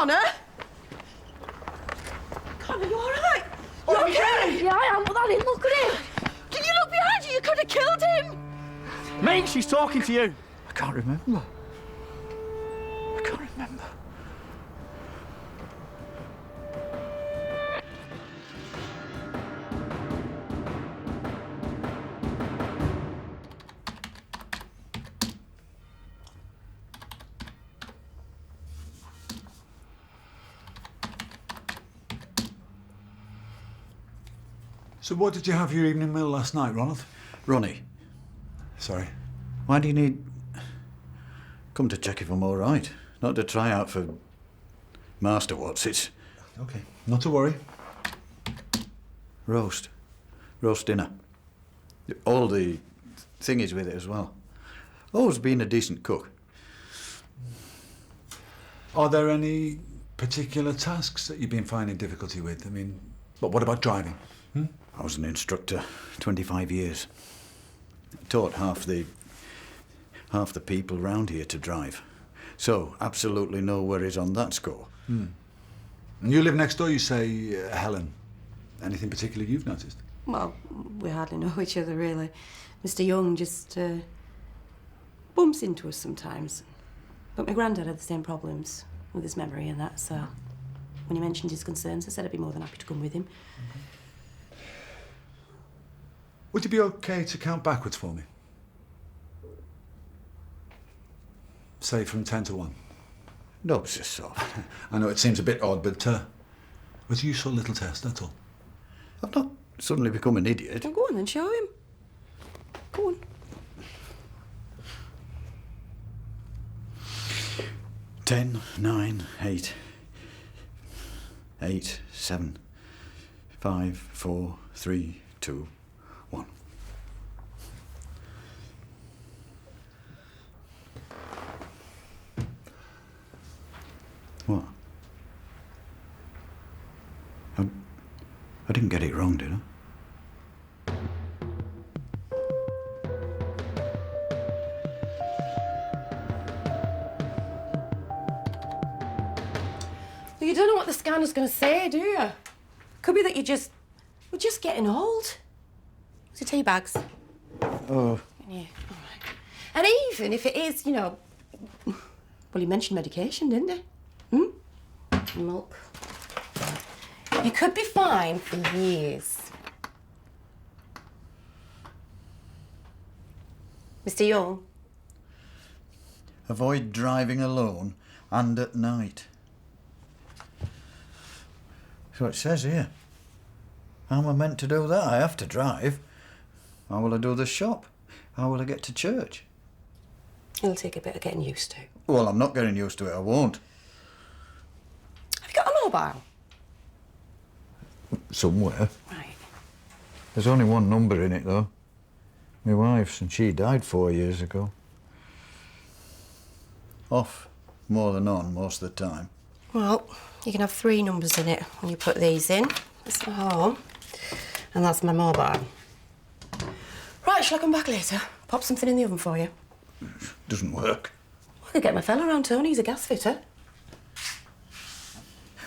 Connor? Connor, you all right? You okay? Yeah, I am, but I didn't look at him. Did you look behind you? You could have killed him. Mate, she's talking to you. I can't remember. I can't remember. So what did you have for your evening meal last night, Ronald? Ronnie, Sorry. why do you need... Come to check if I'm all right, not to try out for Master What's-Its. Okay, not to worry. Roast dinner. All the thingies with it as well. Always been a decent cook. Are there any particular tasks that you've been finding difficulty with? I mean, but what about driving? I was an instructor, 25 years. Taught half the people round here to drive. So, absolutely no worries on that score. And you live next door, you say, Helen. Anything particular you've noticed? Well, we hardly know each other, really. Mr. Young just bumps into us sometimes. But my granddad had the same problems with his memory and that, so when he mentioned his concerns, I said I'd be more than happy to come with him. Would you be okay to count backwards for me? Say from 10 to 1. No, it's just soft. I know it seems a bit odd, but it was a useful little test, that's all. I've not suddenly become an idiot. Well, go on then, show him. Go on. 10, 9, 8, 8, 7, 5, 4, 3, 2, 1. What? I didn't get it wrong, did I? Well, you don't know what the scanner's going to say, do you? Could be that we're just getting old. What's your tea bags? Oh. Yeah, all right. And even if it is, well, he mentioned medication, didn't he? Milk. You could be fine for years. Mr. Young? Avoid driving alone and at night. So it says here. How am I meant to do that? I have to drive. How will I do the shop? How will I get to church? It'll take a bit of getting used to. Well, I'm not getting used to it. I won't. Have you got a mobile? Somewhere. Right. There's only one number in it, though. My wife's, and she died 4 years ago. Off more than on most of the time. Well, you can have 3 numbers in it when you put these in. That's the home, and that's my mobile. Right, shall I come back later? Pop something in the oven for you. Doesn't work. I could get my fella round, Tony. He's a gas fitter.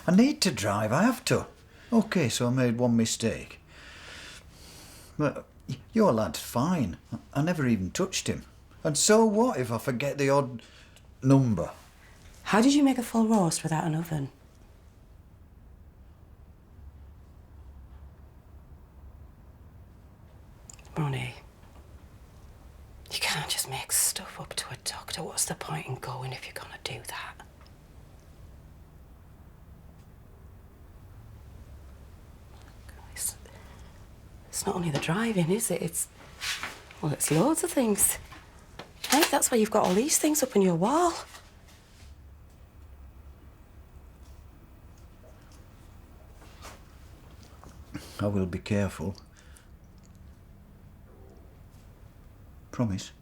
I need to drive, I have to. OK, so I made one mistake. But your lad's fine. I never even touched him. And so what if I forget the odd number? How did you make a full roast without an oven? Ronnie, you can't just make stuff up to a doctor. What's the point in going if you're gonna do that? It's not only the driving, is it? It's loads of things. Hey, that's why you've got all these things up on your wall. I will be careful. Promise.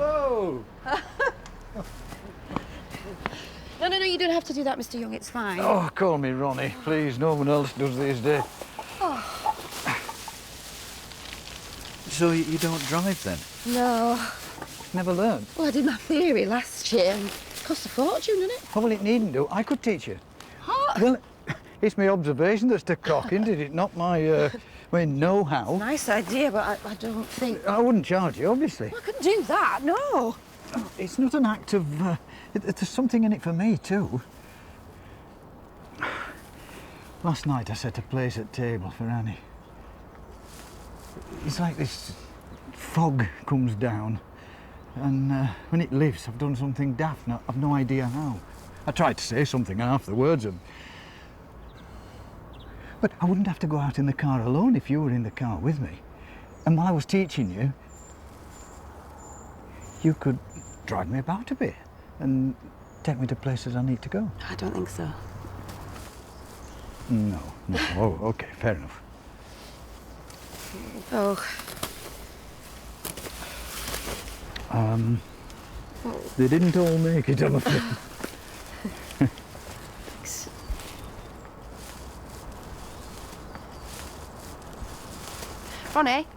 Oh! No, you don't have to do that, Mr. Young. It's fine. Oh, call me Ronnie, please. No one else does these days. So you don't drive then? No. Never learned. Well, I did my theory last year and it cost a fortune, didn't it? Oh, well, it needn't do. I could teach you. What? Well, it's my observation that's the cock, isn't it? Not my know-how. Nice idea, but I don't think... I wouldn't charge you, obviously. I couldn't do that, no. It's not an act of... there's something in it for me, too. Last night I set a place at table for Annie. It's like this fog comes down, and when it lifts, I've done something daft, and I've no idea how. I tried to say something, half the words, but I wouldn't have to go out in the car alone if you were in the car with me. And while I was teaching you, you could drive me about a bit and take me to places I need to go. I don't think so. No. Oh, OK, fair enough. Oh. They didn't all make it, I'm afraid. Thanks. Ronnie?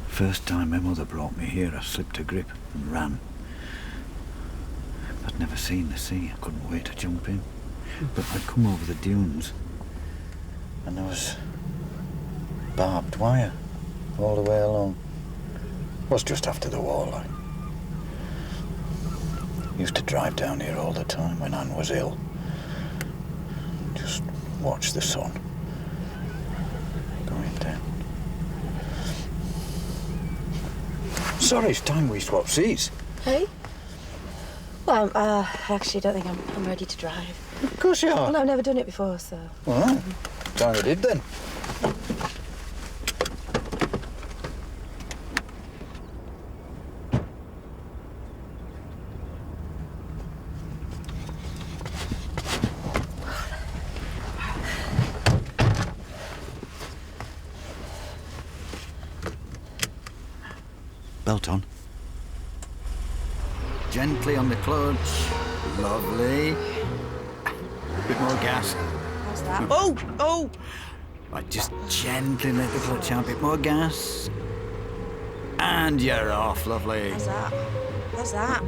First time my mother brought me here, I slipped a grip and ran. I'd never seen the sea. I couldn't wait to jump in. But I'd come over the dunes, and there was barbed wire all the way along. It was just after the war, like. Used to drive down here all the time when Anne was ill. Just watch the sun going down. Sorry, it's time we swap seats. Hey? Well, I actually don't think I'm ready to drive. Of course you are. Well, I've never done it before, so... Well, time you did then. Belt on. Gently on the clutch. Lovely. Bit more gas. How's that? Oh! Right, just gently let the clutch out. Bit more gas. And you're off. Lovely. How's that? How's that?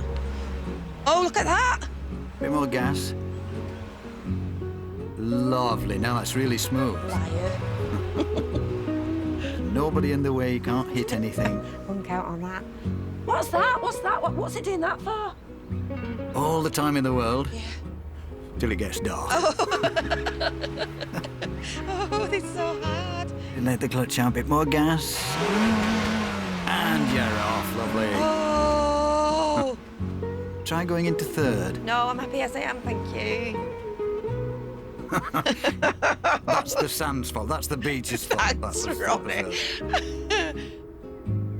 Oh, look at that! Bit more gas. Lovely. Now it's really smooth. Liar. Nobody in the way. You can't hit anything. Wouldn't count on that. What's that? What's that? What's it doing that for? All the time in the world. Yeah. Till it gets dark. Oh, this is so hard. Let the clutch out. Bit more gas. And you're off. Lovely. Oh! Try going into third. No, I'm happy as I am, thank you. That's the sand's fault. That's the beach's fault. Thanks, That's Ronnie.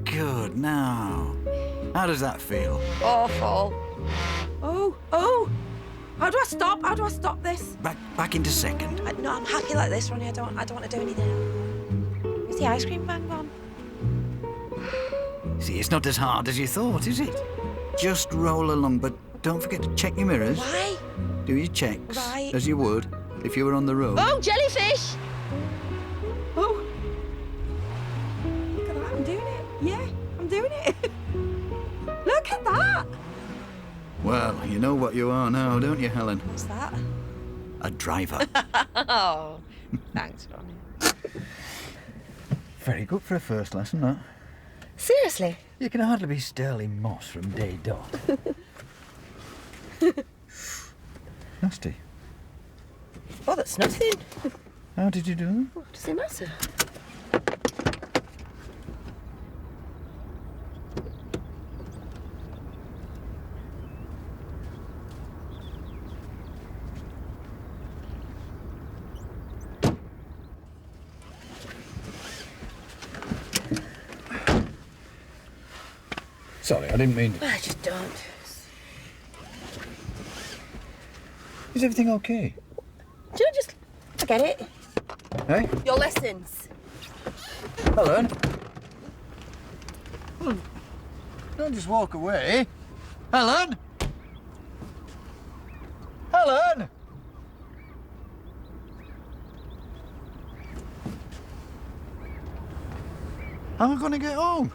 Good. Now, how does that feel? Awful. Oh! How do I stop? How do I stop this? Back into second. No, I'm happy like this, Ronnie. I don't want to do anything. Is the ice cream van gone? See, it's not as hard as you thought, is it? Just roll along, but don't forget to check your mirrors. Why? Do your checks, Right. as you would if you were on the road. Oh, jellyfish! Oh. Look at that, I'm doing it. Yeah, I'm doing it. Look at that! Well, you know what you are now, don't you, Helen? What's that? A driver. Oh, thanks, Ronnie. Very good for a first lesson, that. Seriously? You can hardly be Sterling Moss from day dot. Nasty. Oh, that's nothing. How did you do that? What does it matter? Sorry, I didn't mean it. I just don't. Is everything okay? Do you just forget it? Hey? Your lessons. Helen? Well, don't just walk away. Helen? Helen? How am I going to get home?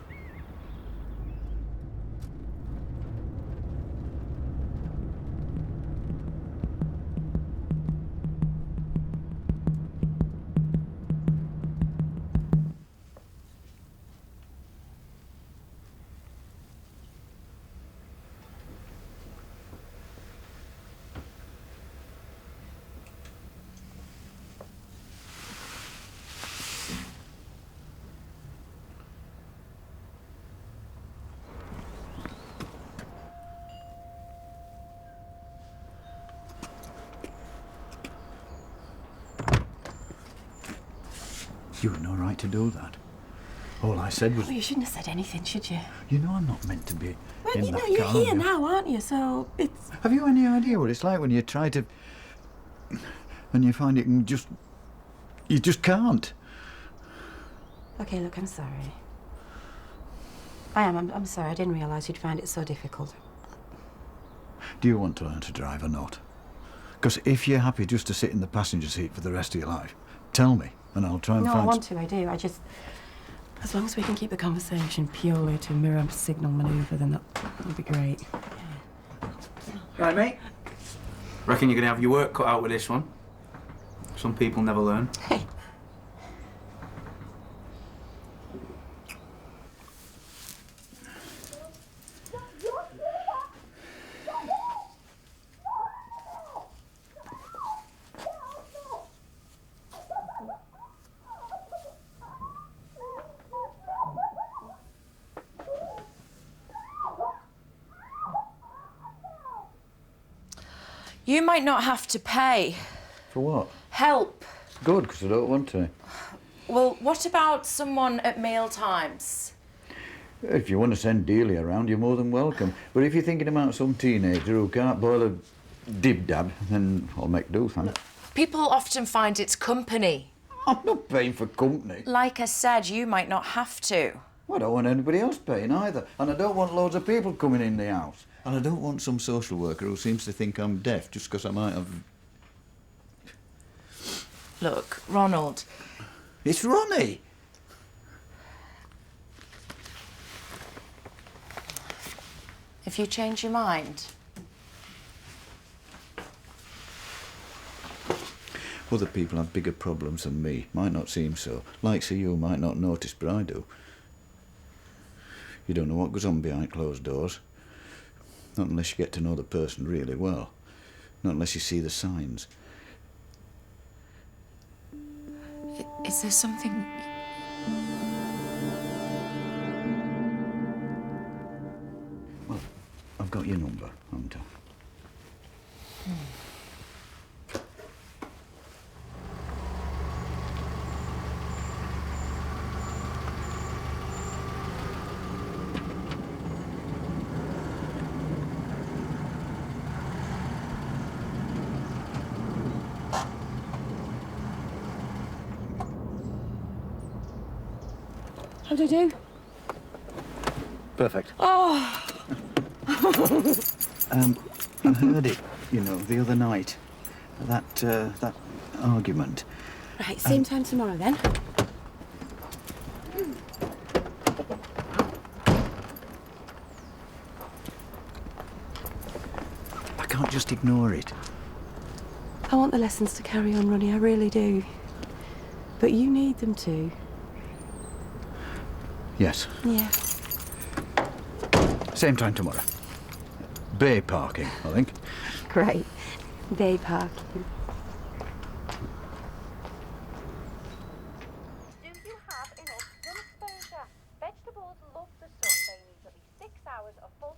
You had no right to do that. All I said was, Well, you shouldn't have said anything, should you? you know I'm not meant to be Well, in you know, that you're car. here now, aren't you? So it's... Have you any idea what it's like when you try to... and you find you just can't? Okay, look, I'm sorry. I'm sorry. I didn't realise you'd find it so difficult. Do you want to learn to drive or not? Because if you're happy just to sit in the passenger seat for the rest of your life, tell me, and I'll try and No, find... I want to, I do. I just... As long as we can keep the conversation purely to mirror signal manoeuvre, then that would be great. Right, mate? Reckon you're going to have your work cut out with this one. Some people never learn. Hey. You might not have to pay. For what? Help. Good, because I don't want to. Well, what about someone at meal times? If you want to send Delia around, you're more than welcome. But if you're thinking about some teenager who can't boil a dib-dab, then I'll make do, thanks. People often find it's company. I'm not paying for company. Like I said, you might not have to. I don't want anybody else paying either. And I don't want loads of people coming in the house. And I don't want some social worker who seems to think I'm deaf just because I might have... Look, Ronald, It's Ronnie! if you change your mind, Other people have bigger problems than me. Might not seem so. Likes of you might not notice, but I do. You don't know what goes on behind closed doors. Not unless you get to know the person really well. Not unless you see the signs. is there something... Well, I've got your number, haven't I? How do I do? Perfect. Oh! I heard it, you know, the other night. That argument. Right, same time tomorrow then. I can't just ignore it. I want the lessons to carry on, Ronnie, I really do. But you need them to. Yes. Yeah. Same time tomorrow. Bay parking, I think. Great. Bay parking. Do you have enough sun exposure? Vegetables love the sun. They need at least 6 hours of full...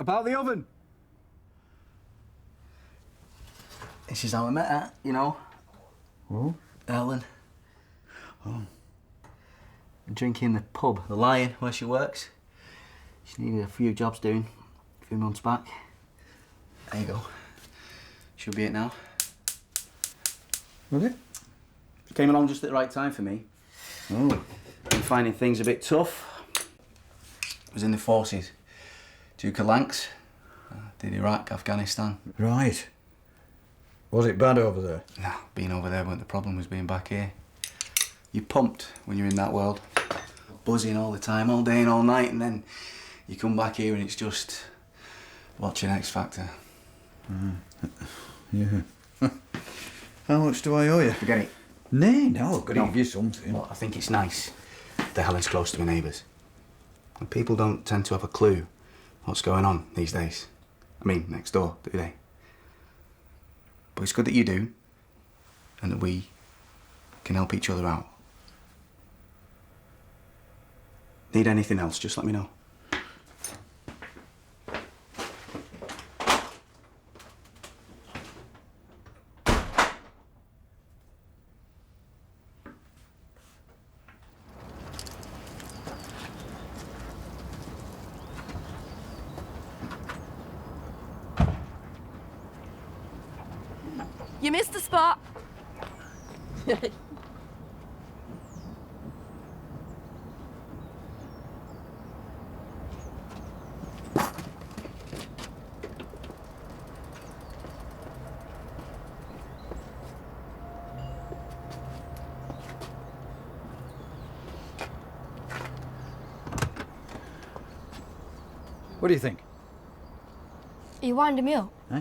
About the oven. This is how I met her, you know. Oh? Ellen. Oh. Drinking in the pub, the Lion, where she works. She needed a few jobs doing a few months back. There you go. Should be it now. Will it? Came along just at the right time for me. Oh. Been finding things a bit tough. Was in the forces. Duke of Lancs. Did Iraq, Afghanistan. Right. Was it bad over there? No, being over there wasn't the problem, was being back here. You're pumped when you're in that world. Buzzing all the time, all day and all night, and then you come back here and it's just watching X Factor. Yeah. How much do I owe you? Forget it. Nay, no, I've got to No. give you something. Well, I think it's nice that Helen's close to her neighbours. And people don't tend to have a clue what's going on these days. I mean, next door, do they? But it's good that you do, and that we can help each other out. Need anything else, just let me know. You missed the spot. What do you think? Are you winding me up? Eh?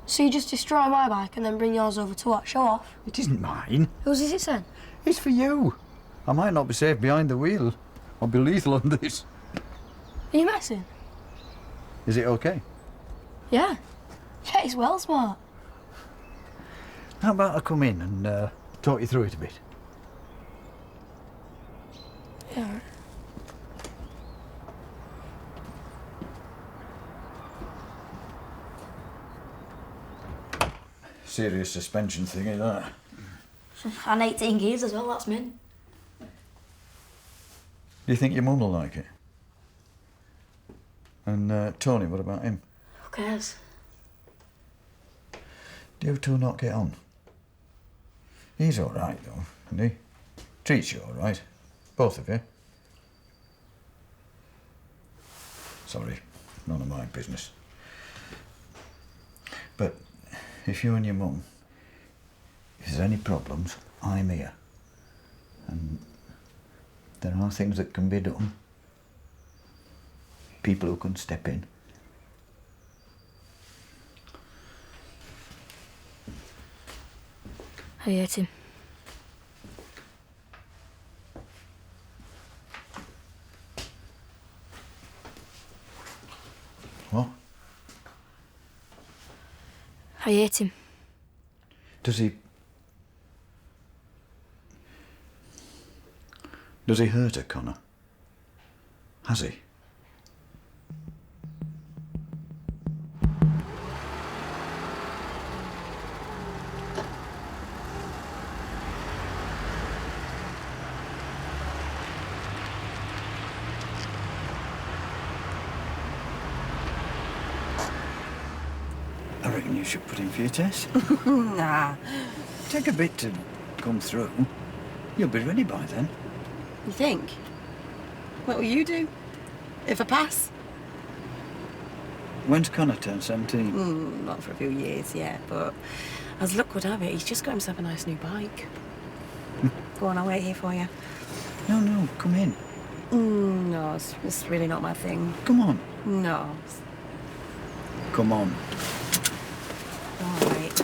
So you just destroy my bike and then bring yours over to what? Show off? It isn't mine. Whose is it then? It's for you. I might not be safe behind the wheel. I'll be lethal on this. Are you messing? Is it okay? Yeah. Yeah, it's well smart. How about I come in and talk you through it a bit? Yeah. Serious suspension thing, is that? And 18 gears as well, that's min. Do you think your mum will like it? And Tony, what about him? Who cares? Do you two not get on? He's all right, though, isn't he? Treats you all right. Both of you. Sorry, none of my business. But if you and your mum, if there's any problems, I'm here. And there are things that can be done. People who can step in. I hate him. What? I hate him. Does he hurt her, Connor? Has he? I reckon you should put him for your test. Nah. Take a bit to come through. You'll be ready by then. You think? What will you do? If I pass? When's Connor turn 17? Not for a few years yet, but as luck would have it, he's just got himself a nice new bike. Go on, I'll wait here for you. No, come in. No, it's really not my thing. Come on. No. Come on. All right.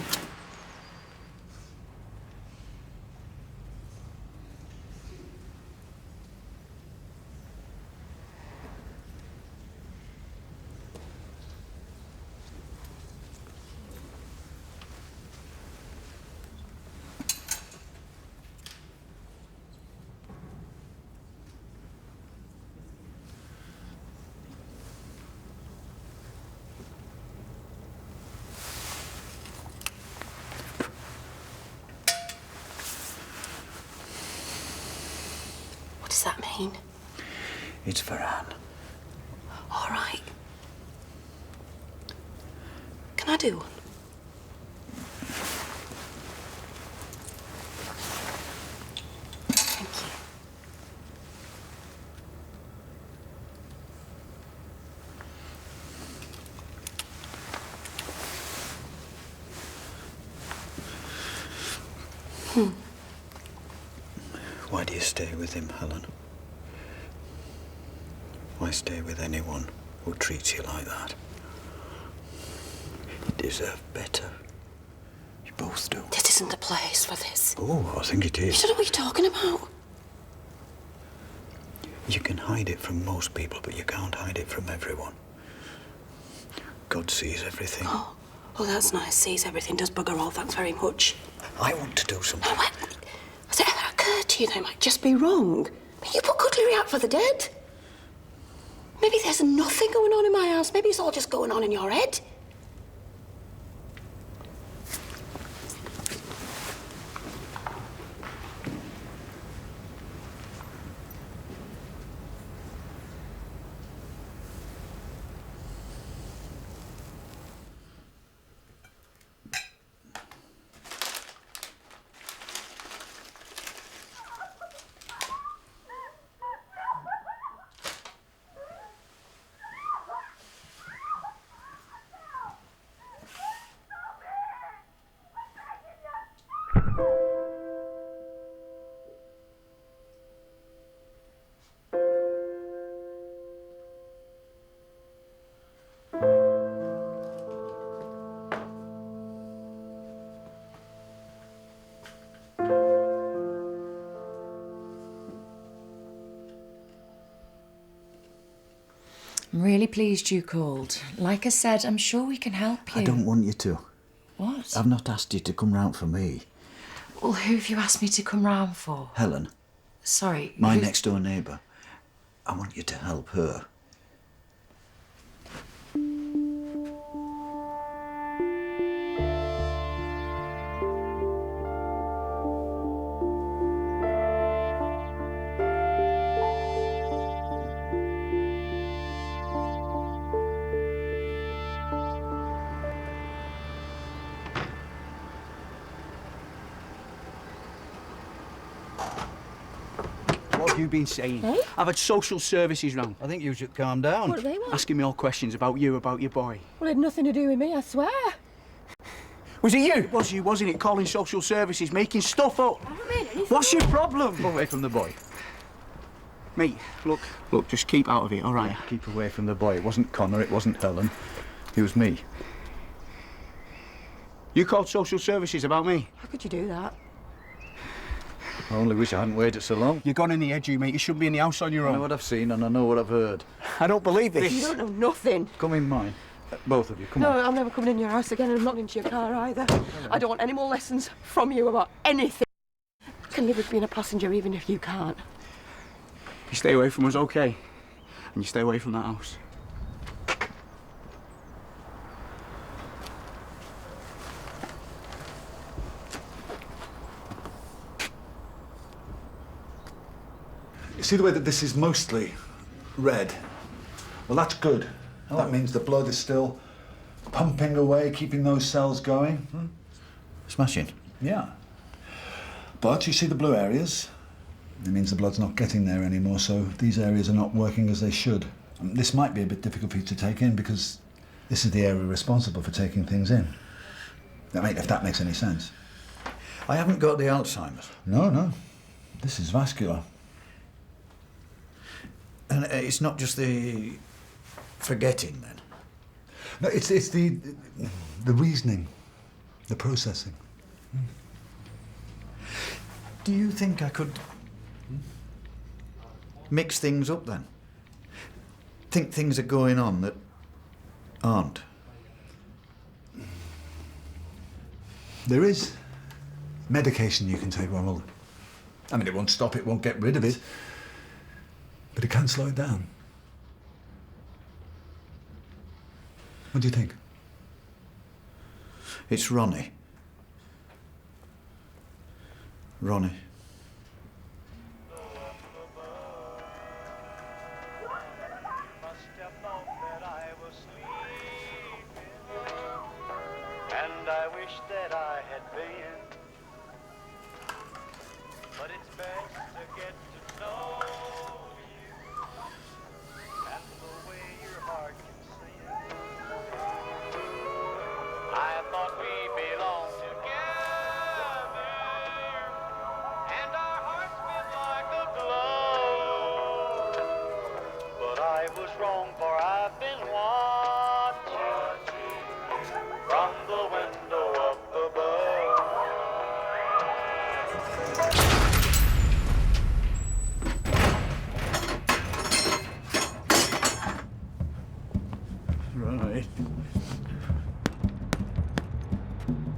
that mean? It's for Anne. All right. Can I do one? Thank you. Why do you stay with him, Helen? Why stay with anyone who treats you like that? You deserve better. You both do. This isn't the place for this. Oh, I think it You is. don't know what you're talking about. You can hide it from most people, but you can't hide it from everyone. God sees everything. Oh, that's nice. Sees everything, does bugger all. Thanks very much. I want to do something. Now, has it ever occurred to you they might just be wrong? But you put cutlery out for the dead. Maybe there's nothing going on in my house. Maybe it's all just going on in your head. I'm really pleased you called. Like I said, I'm sure we can help you. I don't want you to. What? I've not asked you to come round for me. Well, who have you asked me to come round for? Helen, Sorry. my who- next door neighbour. I want you to help her. What have you been saying? Hey? I've had social services round. I think you should calm down. What do they want? Asking me all questions about you, about your boy. Well, it had nothing to do with me, I swear. Was it you? It was you, wasn't it? Calling social services, making stuff up. I haven't made anything. What's your problem? Away from the boy. Mate, look, just keep out of it, all right? Yeah, keep away from the boy. It wasn't Connor, it wasn't Helen. It was me. You called social services about me. How could you do that? I only wish I hadn't waited so long. You're gone in the edge, you mate. You shouldn't be in the house on your I know own. what I've seen and I know what I've heard. I don't believe this. You don't know nothing. Come in mine. Both of you, come No, on. I'm never coming in your house again, and I'm not into your car either. I don't want any more lessons from you about anything. I can live with being a passenger even if you can't. You stay away from us, okay? And you stay away from that house. You see the way that this is mostly red? Well, that's good. That means the blood is still pumping away, keeping those cells going. Smashing. Yeah. But you see the blue areas? It means the blood's not getting there anymore, so these areas are not working as they should. This might be a bit difficult for you to take in because this is the area responsible for taking things in. I mean, if that makes any sense. I haven't got the Alzheimer's. No. This is vascular. And it's not just the forgetting then. No, it's the reasoning, the processing. Do you think I could mix things up then? Think things are going on that aren't? There is medication you can take, Ronald. I mean, it won't stop it, won't get rid of it, but it can slow it down. What do you think? It's Ronnie. Ronnie. had been. But it's best to get to know you and the way your heart can sing. I thought we belonged together, and our hearts beat like a glove. But I was wrong, for I've been watching from the window up above. Right.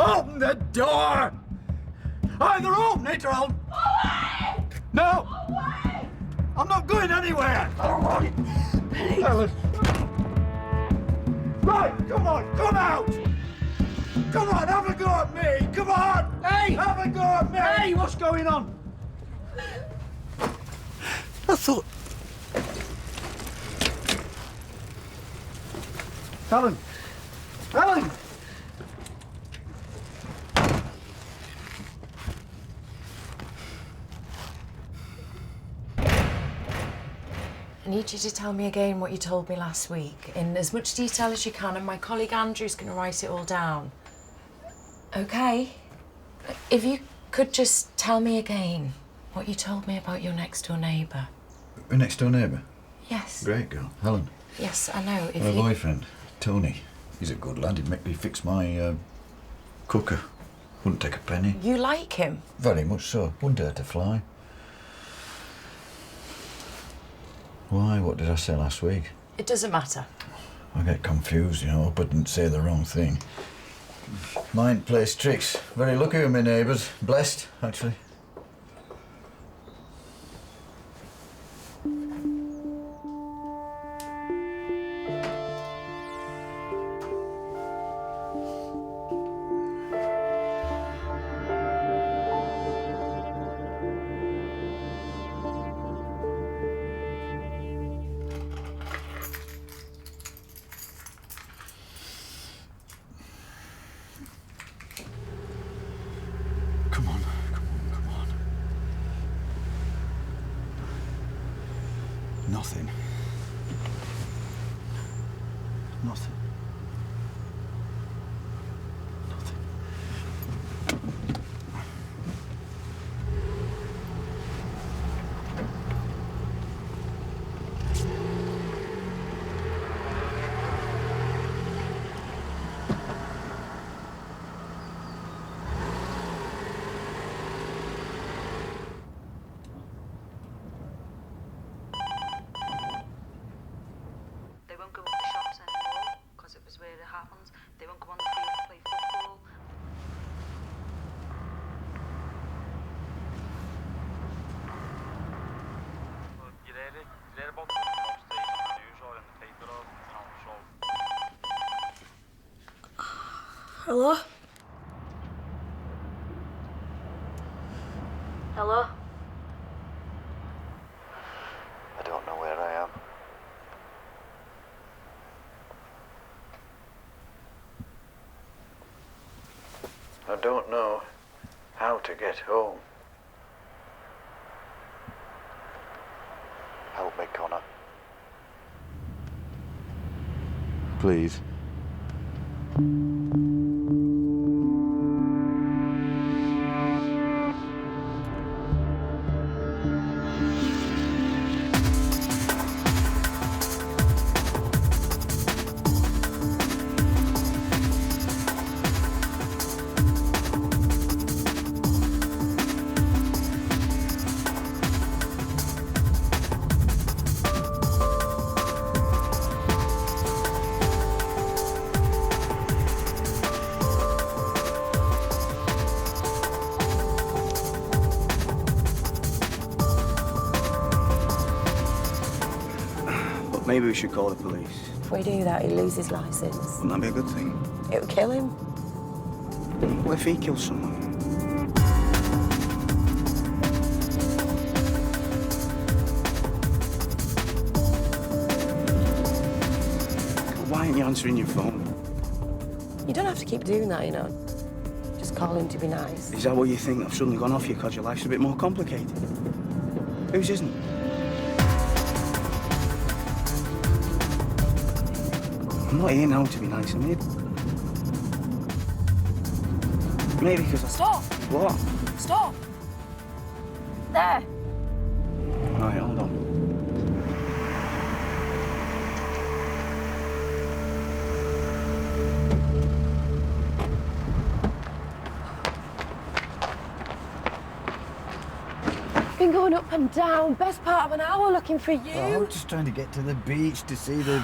Open the door! Either open it or I'll... No! I'm not going anywhere! Helen! Right, come on, come out! Come on, have a go at me! Come on! Hey! Have a go at me! Hey, what's going on? I thought... Helen! Helen! I need you to tell me again what you told me last week, in as much detail as you can, and my colleague Andrew's going to write it all down. Okay? If you could just tell me again what you told me about your next-door neighbour. Your next-door neighbour? Yes. Great girl. Helen. Yes, I know. If My you... boyfriend, Tony. He's a good lad. He'd make me fix my cooker. Wouldn't take a penny. You like him? Very much so. Wouldn't dare to fly. Why? What did I say last week? It doesn't matter. I get confused, you know. Hope I didn't say the wrong thing. Mind plays tricks. Very lucky with my neighbours. Blessed, actually. Come on, come on, come on. Nothing. Nothing. Nothing. They won't go up the shops anymore because it was where it happens. They won't go on the field to play football. You read about the upstate on the news or in the paper or, so... Hello? Hello? I don't know where I am. I don't know how to get home. Help me, Connor. Please. Maybe we should call the police. If we do that, he loses his licence. Wouldn't that be a good thing? It would kill him. What if he kills someone? Why aren't you answering your phone? You don't have to keep doing that, you know. just calling to be nice. Is that what you think? I've suddenly gone off you because your life's a bit more complicated? Whose isn't? I'm not here now to be nice. I'm here. Maybe because I... Stop! What? Stop! There! Right, hold on. Been going up and down, best part of an hour looking for you. Oh, I'm just trying to get to the beach to see the...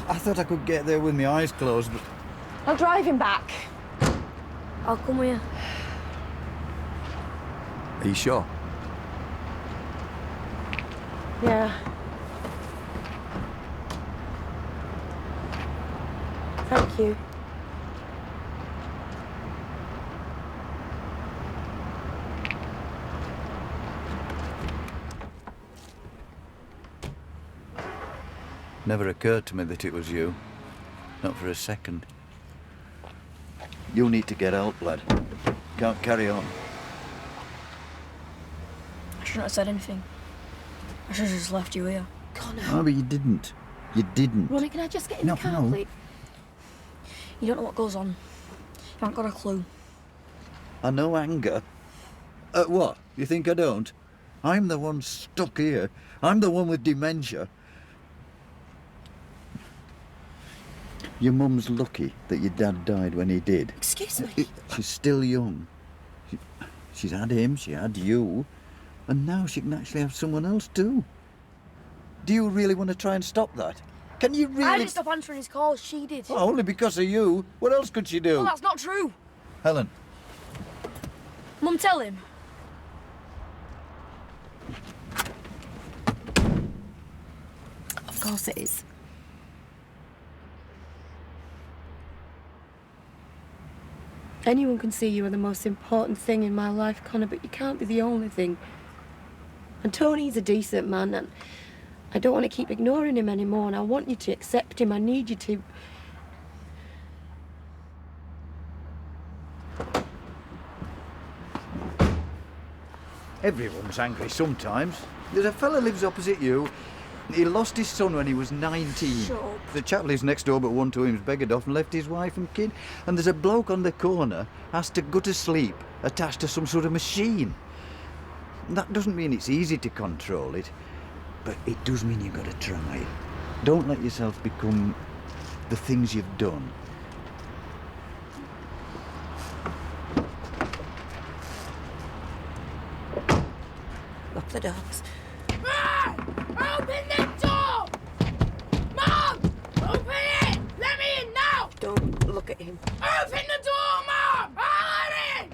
I thought I could get there with my eyes closed, but... I'll drive him back. I'll come with you. Are you sure? Yeah. Thank you. Never occurred to me that it was you. Not for a second. You need to get help, lad. Can't carry on. I shouldn't have said anything. I should have just left you here. Connor. Oh, but you didn't. You didn't. Ronnie, can I just get in the car, no. please? You don't know what goes on. You haven't got a clue. I know anger. At what? You think I don't? I'm the one stuck here. I'm the one with dementia. Your mum's lucky that your dad died when he did. Excuse me. She's still young. She's had him, she had you, and now she can actually have someone else too. Do you really want to try and stop that? Can you really... I didn't stop answering his calls, she did. Oh, only because of you. What else could she do? Well, that's not true. Helen. Mum, tell him. Of course it is. Anyone can see you are the most important thing in my life, Connor, but you can't be the only thing. And Tony's a decent man, and I don't want to keep ignoring him anymore, and I want you to accept him. I need you to. Everyone's angry sometimes. There's a fella lives opposite you. He lost his son when he was 19. Shut up. The chap lives next door, but one to him's beggared off and left his wife and kid. And there's a bloke on the corner has to go to sleep attached to some sort of machine. That doesn't mean it's easy to control it, but it does mean you've got to try. Don't let yourself become the things you've done. Lock the doors. Open the door! Mom! Open it! Let me in now! Don't look at him. Open the door, Mom! I'll let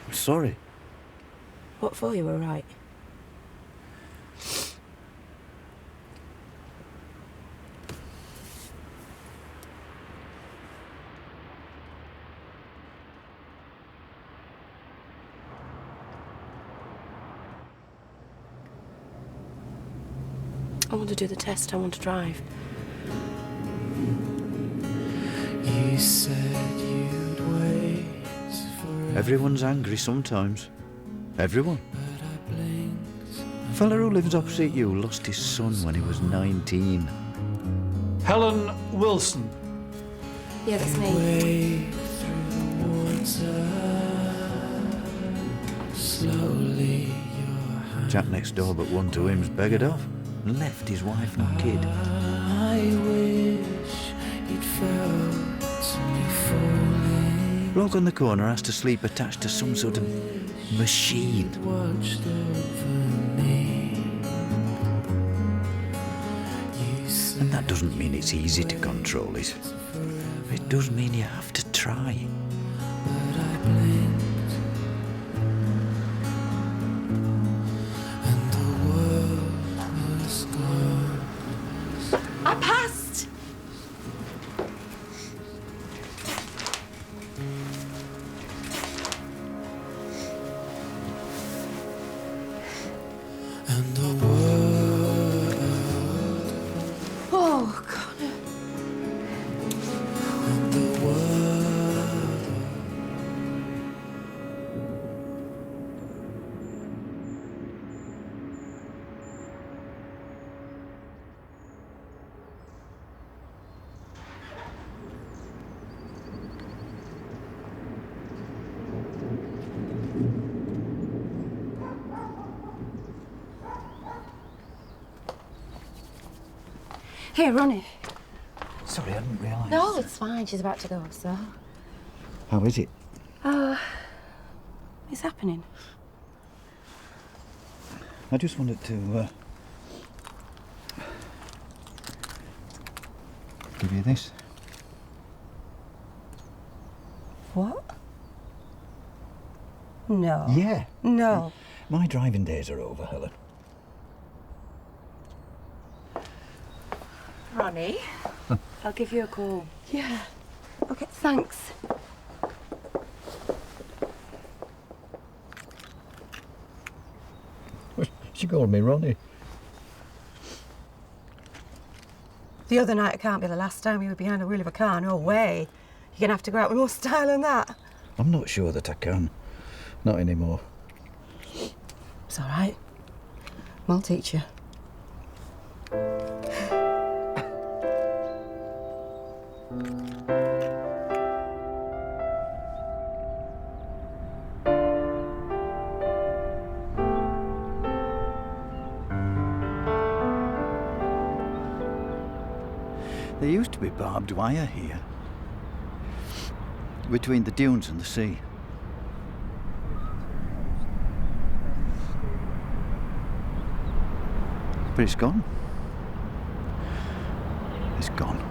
I'm sorry. What for? You were right. I want to do the test. I want to drive. You said you'd wait forever. Everyone's angry sometimes. Everyone. But I blinked. A fella who lives opposite you lost his son when he was 19. Helen Wilson. Yeah, that's me. Wade through the water. Slowly your hand. Chap next door, but one to him's beggared off and left his wife and kid. I wish you'd felt me falling. Bloke on the corner has to sleep attached to some sort of machine. Watched over me. And that doesn't mean it's easy to control it. It does mean you have to try. But I blinked. Hey, Ronnie. Sorry, I didn't realise. No, it's fine. She's about to go, so. How is it? It's happening. I just wanted to give you this. What? No. Yeah. No. My driving days are over, Helen. Ronnie, I'll give you a call. Yeah. Okay, thanks. She called me Ronnie. The other night can't be the last time you were behind the wheel of a car. No way. You're going to have to go out with more style than that. I'm not sure that I can. Not anymore. It's all right. I'll teach you. There used to be barbed wire here. Between the dunes and the sea. But it's gone. It's gone.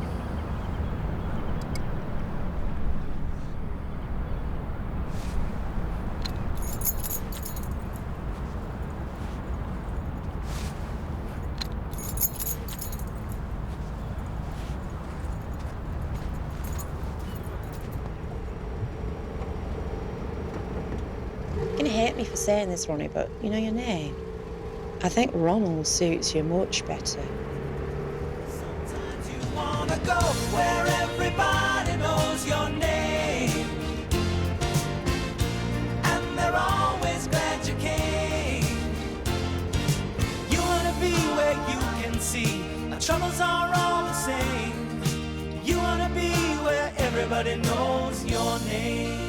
You're gonna hate me for saying this, Ronnie, but you know your name? I think Ronald suits you much better. Sometimes you wanna go where everybody knows your name, and they're always glad you came. You wanna be where you can see our troubles are all the same. You wanna be where everybody knows your name.